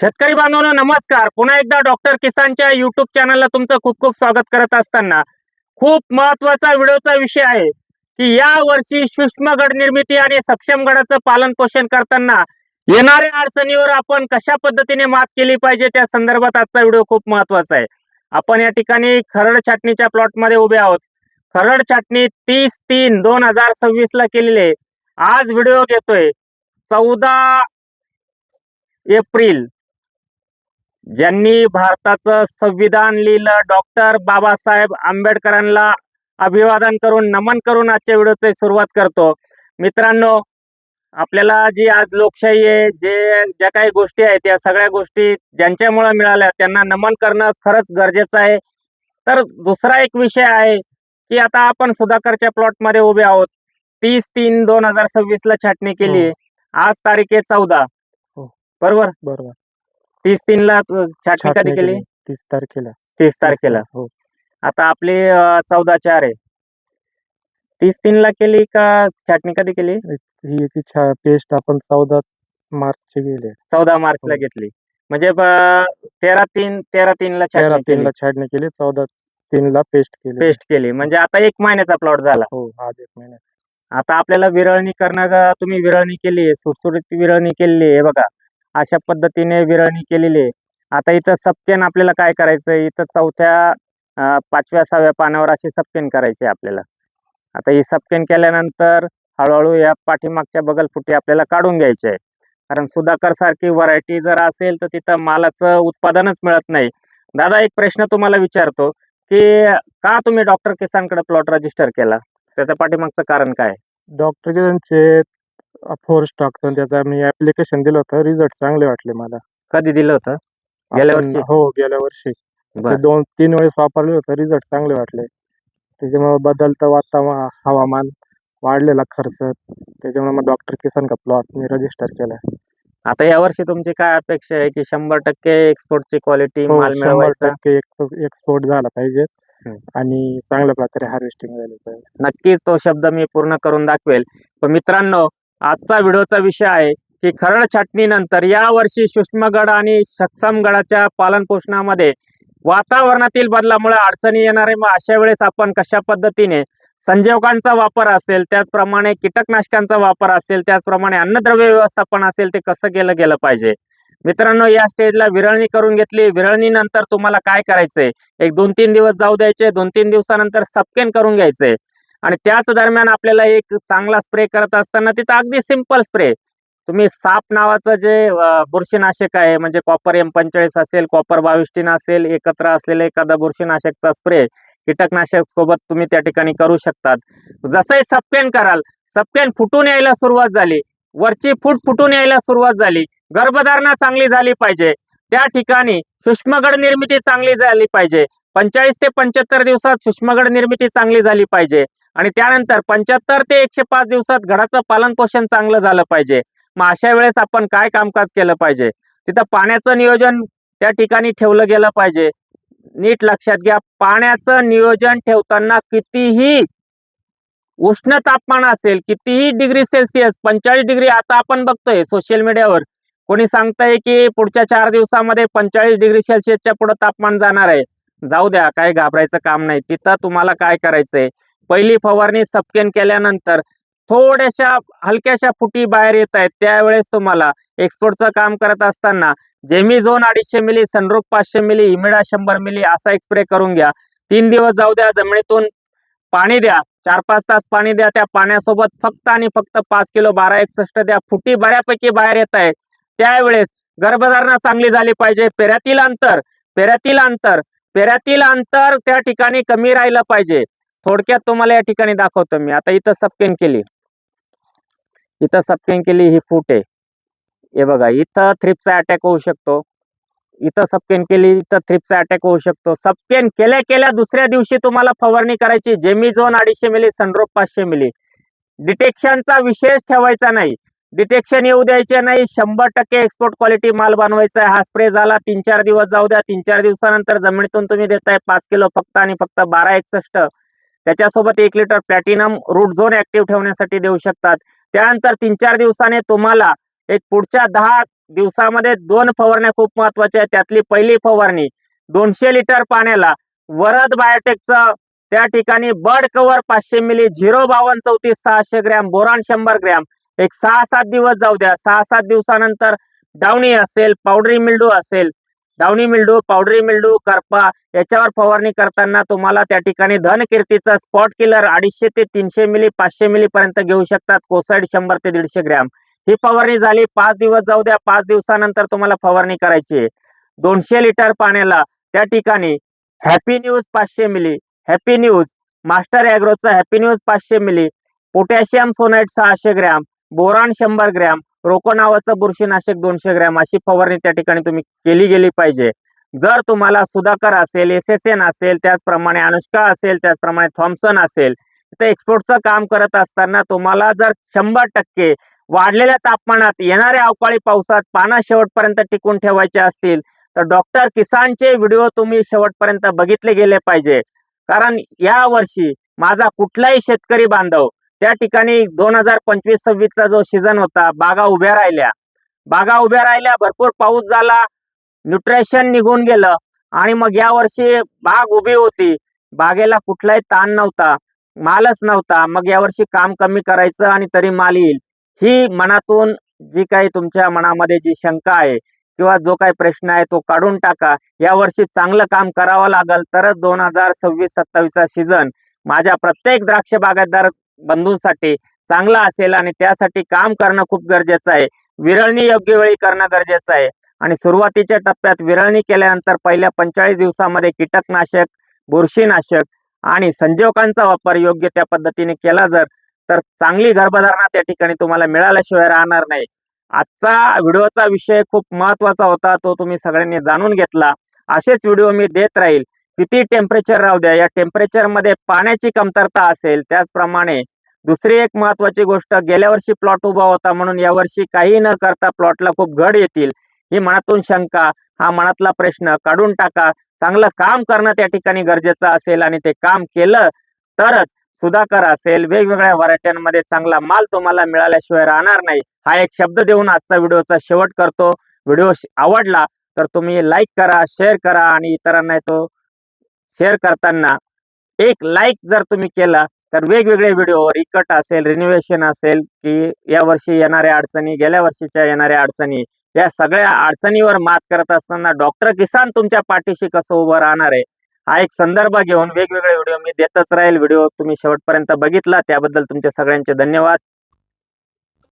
शेतकरी बांधवांनो नमस्कार. पुन्हा एकदा डॉक्टर किसानच्या युट्यूब चॅनलला तुमचं खूप खूप स्वागत करत असताना खूप महत्वाचा व्हिडिओचा विषय आहे की या वर्षी सूक्ष्म गड निर्मिती आणि सक्षम गडाचं पालन पोषण करताना येणाऱ्या अडचणीवर आपण कशा पद्धतीने मात केली पाहिजे त्या संदर्भात आजचा व्हिडिओ खूप महत्वाचा आहे. आपण या ठिकाणी खरड छाटणीच्या प्लॉट मध्ये उभे आहोत. खरड छाटणी 30/3/2026 ला केलेली आहे. आज व्हिडिओ घेतोय 14 एप्रिल. ज्यांनी भारताचं संविधान लिहिलं डॉक्टर बाबासाहेब आंबेडकरांना अभिवादन करून नमन करून आजच्या व्हिडिओची सुरुवात करतो. मित्रांनो, आपल्याला जी आज लोकशाही आहे, ज्या काही गोष्टी आहेत त्या सगळ्या गोष्टी ज्यांच्यामुळे मिळाल्या त्यांना नमन करणं खरंच गरजेचं आहे. तर दुसरा एक विषय आहे की आता आपण सुधाकरच्या प्लॉट मध्ये उभे आहोत. 30/3/2026 ला छाटणी केली. आज तारीख आहे 14. हो. बरोबर. 30/3 ला छाटणी कधी केली? 30 तारखेला. 30 तारखेला. हो. आता आपली 14/4 आहे. 30/3 ला केली का छाटणी कधी केली? ही याची पेस्ट आपण 14 मार्चची गेली. 14 मार्चला हो. घेतली. म्हणजे 13/3 ला छाटणी केली. 13/3 ला छाटणी केली, 14/3 ला पेस्ट केली. म्हणजे आता 1 महिन्याचा प्लॉट झाला. हो, आज 1 महिना. आता आपल्याला विरळणी करणं, तुम्ही विरळणी केली, सुटसुटीत विरळणी केलेली आहे बघा. अशा पद्धतीने विरळणी केलेली आहे. आता इथं सपकेन आपल्याला काय करायचंय, इथं 4थ्या 5व्या 6व्या पानावर अशी सपकेन करायची आपल्याला. आता ही सपकेन केल्यानंतर हळूहळू या पाठीमागच्या बगल फुटी आपल्याला काढून घ्यायची आहे. कारण सुधाकर सारखी व्हरायटी जर असेल तर तिथं मालाचं उत्पादनच मिळत नाही. दादा, एक प्रश्न तुम्हाला विचारतो की का तुम्ही डॉक्टर किसानकडे प्लॉट रजिस्टर केला? त्याच्या पाठीमागचं कारण काय? डॉक्टर किसानचे फोर्स टाकतो त्याचा मी ऍप्लिकेशन दिलं होतं, रिझल्ट चांगले वाटले मला. कधी दिलं होतं? गेल्या वर्षी? हो, गेल्या वर्षी. 2-3 वेळेस वापरले होते, रिझल्ट चांगले वाटले. त्याच्यामुळे बदलतं हवामान, वाढलेला खर्च, त्याच्यामुळे मग डॉक्टर किसान का प्लॉट मी रजिस्टर केला. आता यावर्षी तुमची काय अपेक्षा आहे की 100% एक्सपोर्टची क्वालिटी हो, माल मिळवायचा? 100% एक्सपोर्ट झाला पाहिजे आणि चांगल्या प्रकारे हार्वेस्टिंग झाली पाहिजे. नक्कीच तो शब्द मी पूर्ण करून दाखवेल. पण मित्रांनो, आजचा व्हिडिओचा विषय आहे की खरड छाटणीनंतर या वर्षी सूक्ष्म गड आणि सक्षम गडाच्या पालन पोषणामध्ये वातावरणातील बदलामुळे अडचणी येणार आहे. मग अशा वेळेस आपण कशा पद्धतीने संजीवकांचा वापर असेल, त्याचप्रमाणे कीटकनाशकांचा वापर असेल, त्याचप्रमाणे अन्नद्रव्य व्यवस्थापन असेल, ते कसं केलं गेलं पाहिजे. मित्रांनो, या स्टेजला विरळणी करून घेतली. विरळणीनंतर तुम्हाला काय करायचंय, एक 2-3 दिवस जाऊ द्यायचे. 2-3 दिवसानंतर सपकेन करून घ्यायचंय. आणि त्याच दरम्यान आपल्याला एक चांगला स्प्रे करत असताना तिथं अगदी सिंपल स्प्रे, तुम्ही साप नावाचं जे बुरशीनाशक आहे, म्हणजे कॉपर M45 असेल, कॉपर 22 असेल, एकत्र असलेलं एखादा बुरशीनाशकचा स्प्रे कीटकनाशक सोबत तुम्ही त्या ठिकाणी करू शकतात. जसंही सपकेन कराल, सपकेन फुटून यायला सुरुवात झाली, वरची फुटून यायला सुरुवात झाली, गर्भधारणा चांगली झाली पाहिजे, त्या ठिकाणी सूक्ष्मगड निर्मिती चांगली झाली पाहिजे. 45 ते 75 दिवसात सूक्ष्मगड निर्मिती चांगली झाली पाहिजे आणि त्यानंतर 75 ते 105 दिवसात गडाचं पालन पोषण चांगलं झालं पाहिजे. मग अशा वेळेस आपण काय कामकाज केलं पाहिजे, तिथं पाण्याचं नियोजन त्या ठिकाणी ठेवलं गेलं पाहिजे. नीट लक्षात घ्या, पाण्याचं नियोजन ठेवताना कितीही उष्ण तापमान असेल, कितीही डिग्री सेल्सिअस, 45 डिग्री, आता आपण बघतोय सोशल मीडियावर कोणी सांगताय की पुढच्या 4 दिवसामध्ये 45 डिग्री सेल्सिअसच्या पुढे तापमान जाणार आहे. जाऊ द्या, काही घाबरायचं काम नाही. तिथं तुम्हाला काय करायचंय, पहिली फवारणी सपकेन केल्यानंतर थोड्याशा हलक्याशा फुटी बाहेर येत आहेत, त्यावेळेस तुम्हाला एक्सपोर्टचं काम करत असताना जेमिझोन 250 मिली, सनरूफ 500 मिली, इमिडा 100 मिली असा एक स्प्रे करून घ्या. 3 दिवस जाऊ द्या, जमिनीतून पाणी द्या, 4-5 तास पाणी द्या. त्या पाण्यासोबत फक्त आणि फक्त 5 किलो 1261 द्या. फुटी बऱ्यापैकी बाहेर येत आहेत, त्यावेळेस गर्भधारणा चांगली झाली पाहिजे. पेऱ्यातील अंतर त्या ठिकाणी कमी राहिलं पाहिजे. थोडक्यात तुम्हाला या ठिकाणी दाखवतो मी. आता इथं सपकेन केली, ही फूट आहे, हे बघा. इथं थ्रिप्सचा अटॅक होऊ शकतो. इथं सपकेन केली, इथं थ्रिप्सचा अटॅक होऊ शकतो. सपकेन केल्या दुसऱ्या दिवशी तुम्हाला फवारणी करायची. जेमिझोन 250 मिली, सनरूफ 500 मिली. डिटेक्शनचा विशेष ठेवायचा नाही, डिटेक्शन येऊ द्यायचे नाही. 100% एक्सपोर्ट क्वालिटी माल बनवायचा आहे. हा स्प्रे झाला, 3-4 दिवस जाऊ द्या. 3-4 दिवसानंतर जमिनीतून तुम्ही देताय 5 किलो फक्त आणि फक्त 1261. त्याच्यासोबत 1 litre platinum root zone active ठेवण्यासाठी देऊ शकतात. त्यानंतर 3-4 दिवसाने तुम्हाला एक पुढच्या दिवसामध्ये 2 फवारण्या खूप महत्वाच्या आहेत. त्यातली पहिली फवारणी 200 लिटर पाण्याला वरद बायोटेकचं त्या ठिकाणी बर्ड कव्हर 500 मिली, 05234 600 ग्रॅम, बोरान 100 ग्रॅम, एक 6-7 दिवस जाऊ द्या. 6-7 दिवसानंतर डावणी असेल, पावडरी मिल्डू असेल, डावणी मिल्डू, पावडरी मिल्डू, करपा याच्यावर फवारणी करताना तुम्हाला त्या ठिकाणी धनकीर्तीचा स्पॉट किलर 250 ते 300 मिली, 500 मिली पर्यंत घेऊ शकतात. कोसाईड 100 ते 150 ग्रॅम. ही फवारणी झाली. 5 दिवस जाऊ द्या. 5 दिवसानंतर तुम्हाला फवारणी करायची आहे. 200 लिटर पाण्याला त्या ठिकाणी हॅपी न्यूज 500 मिली, हॅपी न्यूज, मास्टर ॲग्रोचा हॅपी न्यूज 500 मिली, potassium schoenite 600 gram, boron 100 gram, रोको नावाचं बुरशीनाशक 200 ग्रॅम अशी फवारणी त्या ठिकाणी तुम्ही केली गेली पाहिजे. जर तुम्हाला सुधाकर असेल, SSN असेल, त्याचप्रमाणे अनुष्का असेल, त्याचप्रमाणे थॉम्सन असेल, तर एक्सपोर्टचं काम करत असताना तुम्हाला जर 100% वाढलेल्या तापमानात येणाऱ्या अवकाळी पावसात पानं शेवटपर्यंत टिकून ठेवायचे असतील तर डॉक्टर किसानचे व्हिडिओ तुम्ही शेवटपर्यंत बघितले गेले पाहिजे. कारण या वर्षी माझा कुठलाही शेतकरी बांधव त्या ठिकाणी 2025-26चा जो सीझन होता, बागा उभ्या राहिल्या, भरपूर पाऊस झाला, न्यूट्रिशन निघून गेलं आणि मग या वर्षी बाग उभी होती, बागेला कुठलाही ताण नव्हता, मालच नव्हता. मग यावर्षी काम कमी करायचं आणि तरी माल येईल, ही मनातून जी काही तुमच्या मनामध्ये जी शंका आहे किंवा जो काही प्रश्न आहे तो काढून टाका. यावर्षी चांगलं काम करावं लागल तरच 2026-27चा सीझन माझ्या प्रत्येक द्राक्ष बागायतदार बंधूंसाठी चांगला असेल आणि त्यासाठी काम करणं खूप गरजेचं आहे. विरळणी योग्य वेळी करणं गरजेचं आहे आणि सुरुवातीच्या टप्प्यात विरळणी केल्यानंतर पहिल्या 45 दिवसामध्ये कीटकनाशक, बुरशीनाशक आणि संजीवकांचा वापर योग्य त्या पद्धतीने केला तर चांगली गर्भधारणा त्या ठिकाणी तुम्हाला मिळाल्याशिवाय राहणार नाही. आजचा व्हिडिओचा विषय खूप महत्वाचा होता, तो तुम्ही सगळ्यांनी जाणून घेतला. असेच व्हिडिओ मी देत राहील. किती टेम्परेचर राहू द्या, या टेम्परेचरमध्ये पाण्याची कमतरता असेल. त्याचप्रमाणे दुसरी एक महत्वाची गोष्ट, गेल्या वर्षी प्लॉट उभा होता म्हणून यावर्षी काही न करता प्लॉटला खूप घड येतील, ही मनातून शंका, हा मनातला प्रश्न काढून टाका. चांगलं काम करणं त्या ठिकाणी गरजेचं असेल आणि ते काम केलं तरच सुधाकर असेल, वेगवेगळ्या व्हरायट्यांमध्ये चांगला माल तुम्हाला मिळाल्याशिवाय राहणार नाही. हा एक शब्द देऊन आजचा व्हिडिओचा शेवट करतो. व्हिडिओ आवडला तर तुम्ही लाईक करा, शेअर करा आणि इतरांना तो शेअर करताना एक लाईक जर तुम्ही केला तर वेगवेगळे व्हिडिओ, रिकट असेल, रिनोव्हेशन असेल, की या वर्षी येणाऱ्या अडचणी, गेल्या वर्षीच्या येणाऱ्या अडचणी, या सगळ्या अडचणीवर मात करत असताना डॉक्टर किसान तुमच्या पाठीशी कसं उभं राहणार आहे, हा एक संदर्भ घेऊन वेगवेगळे व्हिडिओ मी देतच राहील. व्हिडिओ तुम्ही शेवटपर्यंत बघितला त्याबद्दल तुमचे सगळ्यांचे धन्यवाद.